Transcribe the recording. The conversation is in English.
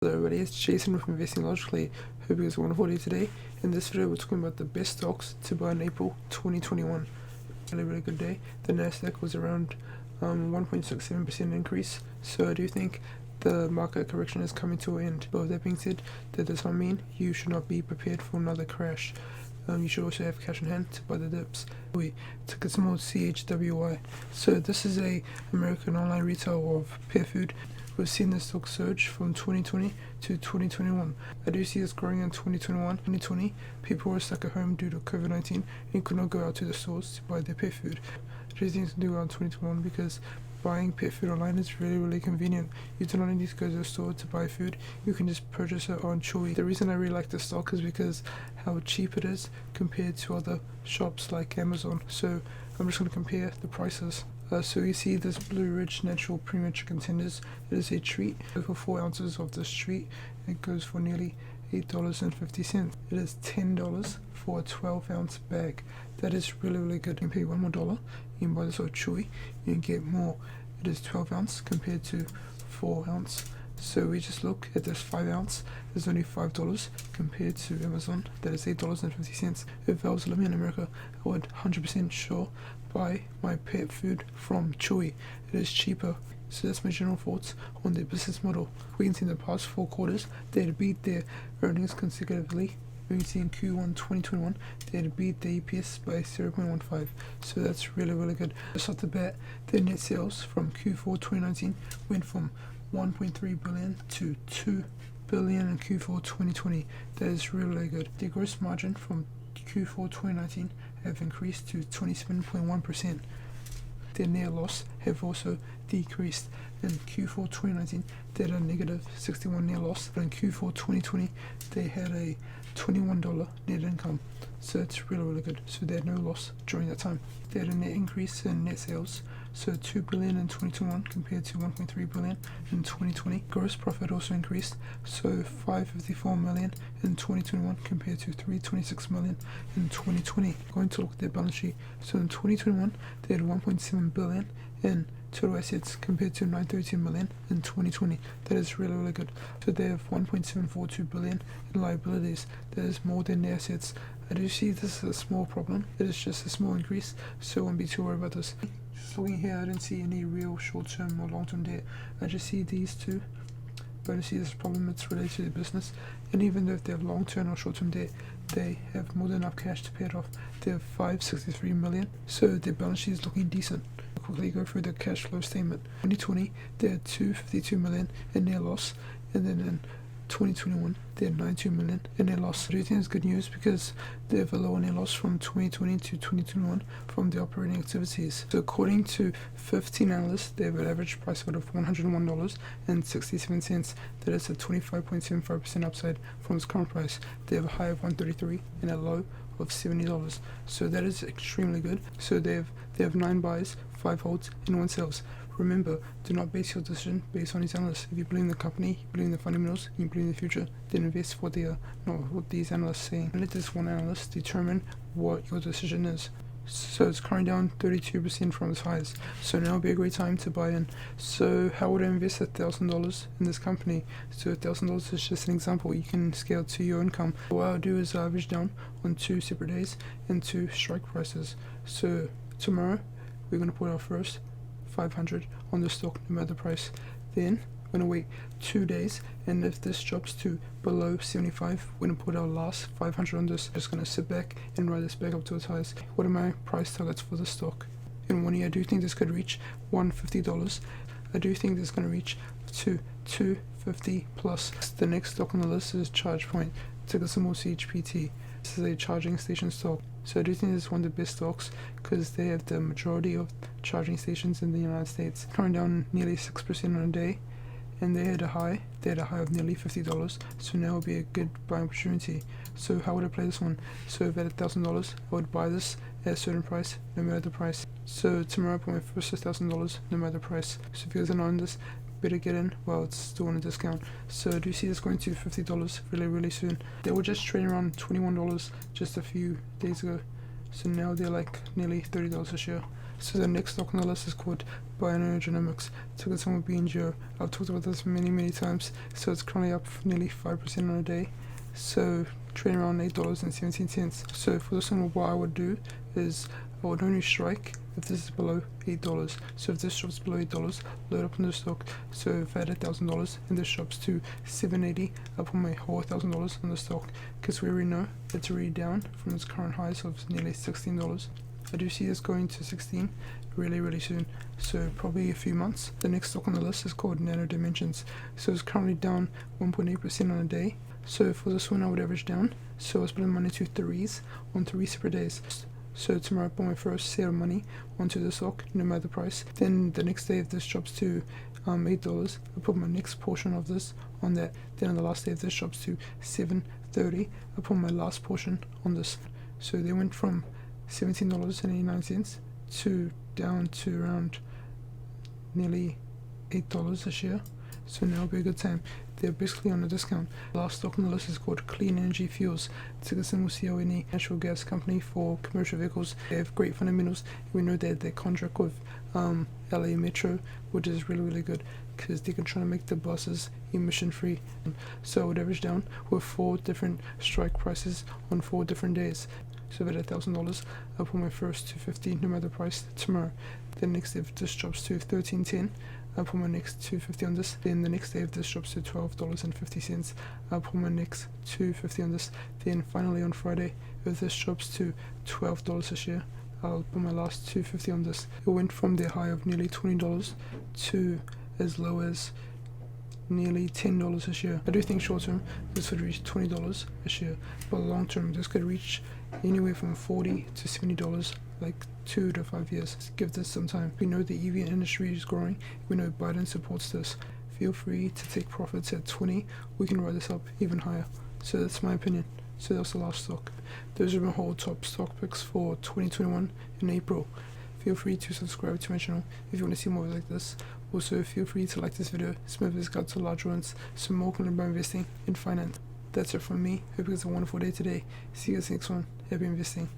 Hello everybody, it's Jason from Investing Logically. Hope you guys are wonderful day today. In this video we're talking about the best stocks to buy in April 2021. Really good day. The Nasdaq was around 1.67% increase, so I do think the market correction is coming to an end. But with that being said, that does not mean you should not be prepared for another crash. You should also have cash in hand to buy the dips. We took a small CHWY. So this is a American online retailer of pet food. We've seen the stock surge from 2020 to 2021. I do see this growing in 2021. 2020, people were stuck at home due to COVID-19 and could not go out to the stores to buy their pet food. I do think to do out in 2021 because buying pet food online is really convenient. You do not need to go to the store to buy food. You can just purchase it on CHWY. The reason I really like this stock is because how cheap it is compared to other shops like Amazon. So I'm just going to compare the prices. So you see this Blue Ridge Natural Premium Chicken Tenders. It is a treat. For 4 ounces of this treat, it goes for nearly $8.50. It is $10 for a 12-ounce bag. That is really good. You can pay $1 more. You can buy this off CHWY. You can get more. It is 12 ounce compared to 4 ounce. So we just look at this 5 ounce. It's only $5 compared to Amazon. That is $8.50. If I was living in America, I would 100% sure buy my pet food from CHWY. It is cheaper. So that's my general thoughts on their business model. We can see in the past 4 quarters they had beat their earnings consecutively. We can see in Q1 2021 they had beat the EPS by 0.15. So that's really good. Just off the bat, their net sales from Q4 2019 went from 1.3 billion to 2 billion in Q4 2020. That is really good. The gross margin from Q4 2019 have increased to 27.1%. Their net loss have also decreased. In Q4 2019 they had a negative 61 net loss, but in Q4 2020 they had a $21 net income. So it's really good. So they had no loss during that time. They had a net increase in net sales, so 2 billion in 2021 compared to 1.3 billion in 2020. Gross profit also increased, so 554 million in 2021 compared to 326 million in 2020. Going to look at their balance sheet. So in 2021 they had 1.7 billion in total assets compared to 932 million in 2020. That is really good. So they have 1.742 billion in liabilities. That is more than their assets. I do see this as a small problem. It is just a small increase, so I won't be too worried about this. Just looking here, I don't see any real short-term or long-term debt. I just see these two, but I don't see this problem. It's related to the business. And even though if they have long-term or short-term debt, they have more than enough cash to pay it off. They have 563 million, so their balance sheet is looking decent. I'll quickly go through the cash flow statement. 2020 they had 252 million in their loss, and then in 2021 they had 92 million in their loss. I do think it's good news because they have a lower net loss from 2020 to 2021 from the operating activities. So according to 15 analysts, they have an average price of $101.67. That is a 25.75% upside from its current price. They have a high of 133 and a low of $70. So that is extremely good. So they have 9 buys, 5 holds, and 1 sells. Remember, do not base your decision based on these analysts. If you believe in the company, you believe in the fundamentals, and you believe in the future, then invest what they are, not what these analysts are saying. And let this one analyst determine what your decision is. So it's currently down 32% from its highs. So now would be a great time to buy in. So how would I invest $1,000 in this company? So $1,000 is just an example. You can scale to your income. What I'll do is average down on 2 separate days and 2 strike prices. So tomorrow we're going to put our first 500 on the stock no matter the price. Then we're going to wait 2 days, and if this drops to below 75, we're going to put our last 500 on this. Just going to sit back and ride this back up to its highs. What are my price targets for this stock? In 1 year, I do think this could reach $150. I do think this is going to reach to $250 plus. The next stock on the list is ChargePoint, ticker symbol CHPT. This is a charging station stock. So I do think this is one of the best stocks because they have the majority of charging stations in the United States. Currently down nearly 6% on a day, and they had a high of nearly $50. So now would be a good buying opportunity. So how would I play this one? So if at $1,000, I would buy this at a certain price, no matter the price. So tomorrow I put my first $1,000, no matter the price. So if you guys are not on this, better get in while it's still on a discount. So I do see this going to $50 really soon. They were just trading around $21 just a few days ago. So now they're like nearly $30 a share. So the next stock on the list is called BNGO, ticker symbol BNGO. I've talked about this many times. So it's currently up nearly 5% on a day. So trading around $8.17. So for this one, what I would do is I would only strike if this is below $8. So if this drops below $8, load up on the stock. So if I had $1,000 and this drops to $780, I'll put my whole $1,000 on the stock, because we already know it's already down from its current highs of nearly $16. I do see this going to 16 really soon, so probably a few months. The next stock on the list is called NNDM. So it's currently down 1.8% on a day. So for this one, I would average down. So I split money into threes on 3 separate days. So tomorrow I put my first set of money onto the stock, no matter the price. Then the next day, if this drops to $8, I put my next portion of this on that. Then on the last day, if this drops to $7.30, I put my last portion on this. So they went from $17.89 to down to around nearly $8 a share. So now would be a good time. They're basically on a discount. The last stock on the list is called Clean Energy Fuels, ticker symbol CLNE, natural gas company for commercial vehicles. They have great fundamentals. We know that their contract with LA Metro, which is really good, because they can try to make the buses emission free. So I would average down with 4 different strike prices on 4 different days. So if I had $1,000, I'll put my first $250 no matter the price tomorrow. Then next day, if this drops to $13.10, I'll put my next $250 on this. Then the next day, if this drops to $12.50, I'll put my next $250 on this. Then finally on Friday, if this drops to $12 a share, I'll put my last $250 on this. It went from the high of nearly $20 to as low as nearly $10 a share. I do think short term this would reach $20 a share, but long term this could reach anywhere from $40 to $70, like 2 to 5 years. Give this some time. We know the EV industry is growing. We know Biden supports this. Feel free to take profits at 20. We can ride this up even higher. So that's my opinion. So that's the last stock. Those are my whole top stock picks for 2021 in April. Feel free to subscribe to my channel if you want to see more like this. Also, feel free to like this video. Smith's got to large ones, so more can learn about investing in finance. That's it from me. Hope you guys have a wonderful day today. See you guys next one. Happy investing.